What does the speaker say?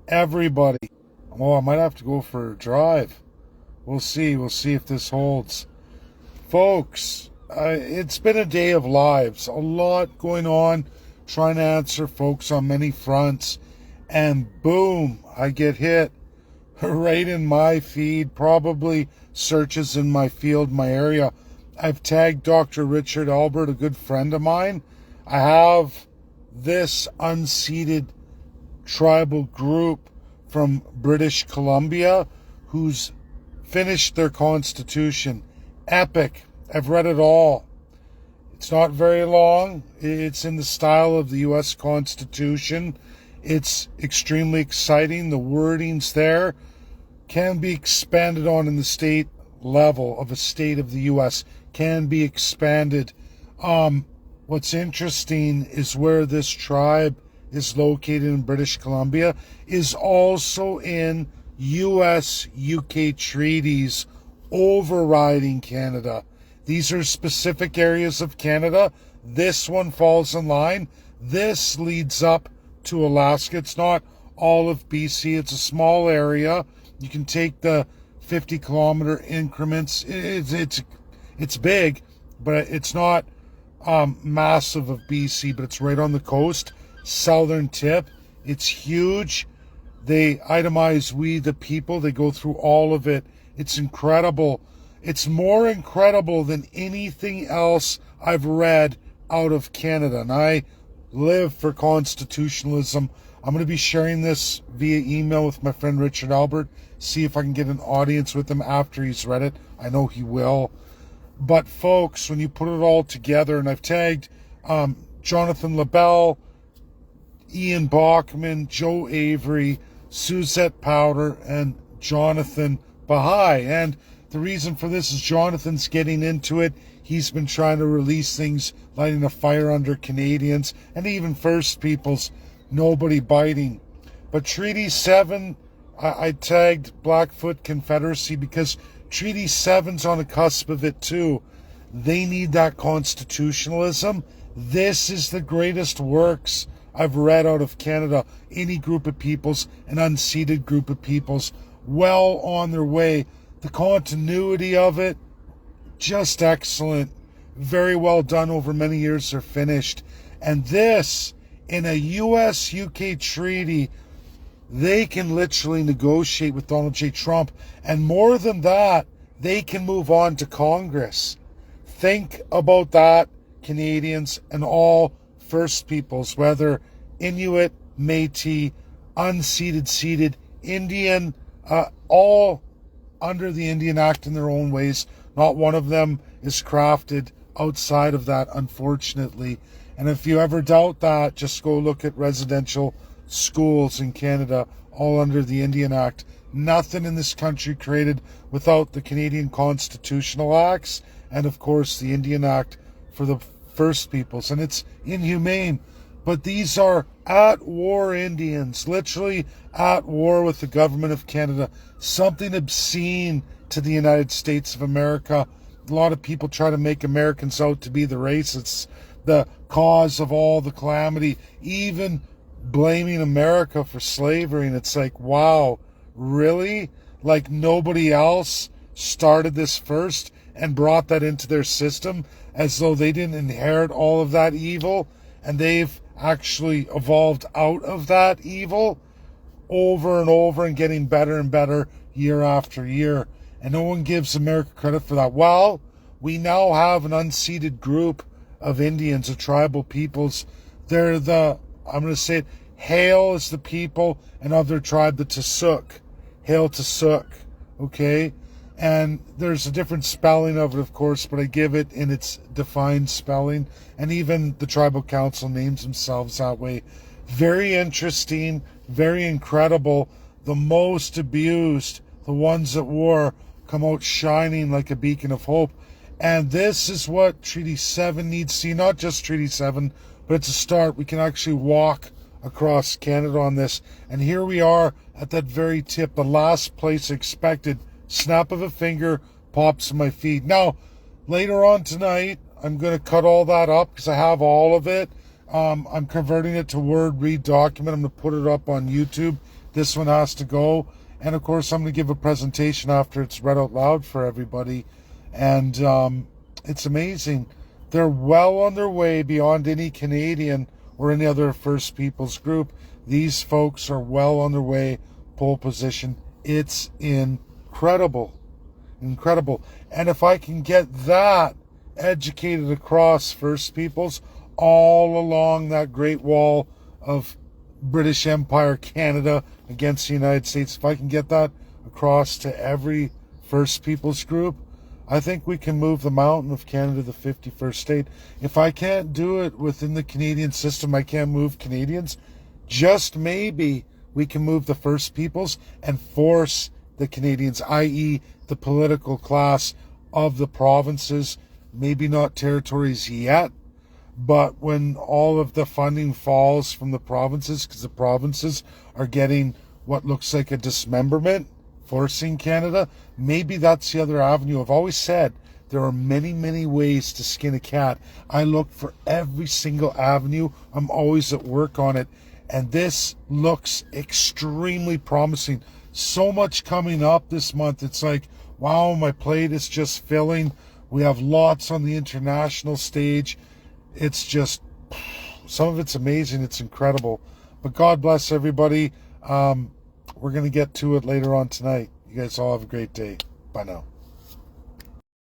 everybody. Oh, I might have to go for a drive. We'll see. We'll see if this holds. Folks, it's been a day of lives. A lot going on, trying to answer folks on many fronts. And boom, I get hit right in my feed, probably searches in my field, my area. I've tagged Dr. Richard Albert, a good friend of mine. I have this unceded tribal group from British Columbia who's finished their constitution. Epic. I've read it all. It's not very long. It's in the style of the U.S. Constitution. It's extremely exciting. The wording's there. Can be expanded on in the state level of a state of the U.S. Can be expanded. What's interesting is where this tribe is located in British Columbia is also in U.S.-UK treaties overriding Canada. These are specific areas of Canada. This one falls in line. This leads up to Alaska. It's not all of BC. It's a small area. You can take the 50-kilometer increments. It's big, but it's not massive of BC, but it's right on the coast, southern tip. It's huge. They itemize we the people. They go through all of it. It's incredible. It's more incredible than anything else I've read out of Canada. And I live for constitutionalism. I'm going to be sharing this via email with my friend Richard Albert. See if I can get an audience with him after he's read it. I know he will. But folks, when you put it all together, and I've tagged Jonathan LaBelle, Ian Bachman, Joe Avery, Suzette Powder, and Jonathan Bahai. And the reason for this is Jonathan's getting into it. He's been trying to release things, lighting a fire under Canadians and even First Peoples. Nobody biting. But Treaty 7, I tagged Blackfoot Confederacy because Treaty 7's on the cusp of it too. They need that constitutionalism. This is the greatest works I've read out of Canada. Any group of peoples, an unceded group of peoples, well on their way. The continuity of it, just excellent. Very well done over many years. They're finished. And this, in a U.S.-UK treaty, they can literally negotiate with Donald J. Trump. And more than that, they can move on to Congress. Think about that, Canadians and all First Peoples, whether Inuit, Métis, unceded, ceded, Indian, all under the Indian Act in their own ways. Not one of them is crafted outside of that, unfortunately. And if you ever doubt that, just go look at residential schools in Canada, all under the Indian Act. Nothing in this country created without the Canadian Constitutional Acts and, of course, the Indian Act for the First Peoples. And it's inhumane. But these are at-war Indians, literally at war with the government of Canada. Something obscene to the United States of America. A lot of people try to make Americans out to be the racists, the cause of all the calamity, even blaming America for slavery. And it's like, wow, really? Like nobody else started this first and brought that into their system as though they didn't inherit all of that evil and they've actually evolved out of that evil over and over and getting better and better year after year. And no one gives America credit for that. Well, we now have an unceded group of Indians, of tribal peoples. They're the, I'm going to say it, Hail is the people, and of their tribe, the Heiltsuk. Heiltsuk, okay? And there's a different spelling of it, of course, but I give it in its defined spelling. And even the tribal council names themselves that way. Very interesting, very incredible. The most abused, the ones at war, come out shining like a beacon of hope. And this is what Treaty 7 needs to see. Not just Treaty 7, but it's a start. We can actually walk across Canada on this. And here we are at that very tip, the last place expected. Snap of a finger, pops in my feed. Now, later on tonight, I'm going to cut all that up because I have all of it. I'm converting it to Word Read document. I'm going to put it up on YouTube. This one has to go. And of course, I'm going to give a presentation after it's read out loud for everybody. And it's amazing. They're well on their way beyond any Canadian or any other First Peoples group. These folks are well on their way, pole position. It's incredible. Incredible. And if I can get that educated across First Peoples all along that Great Wall of British Empire, Canada against the United States, if I can get that across to every First Peoples group, I think we can move the mountain of Canada to the 51st state. If I can't do it within the Canadian system, I can't move Canadians, just maybe we can move the First Peoples and force the Canadians, i.e. the political class of the provinces, maybe not territories yet, but when all of the funding falls from the provinces, because the provinces are getting what looks like a dismemberment, forcing Canada, maybe that's the other avenue. I've always said there are many, many ways to skin a cat. I look for every single avenue. I'm always at work on it. And this looks extremely promising. So much coming up this month. It's like, wow, my plate is just filling. We have lots on the international stage. It's just, some of it's amazing. It's incredible. But God bless everybody. We're going to get to it later on tonight. You guys all have a great day. Bye now.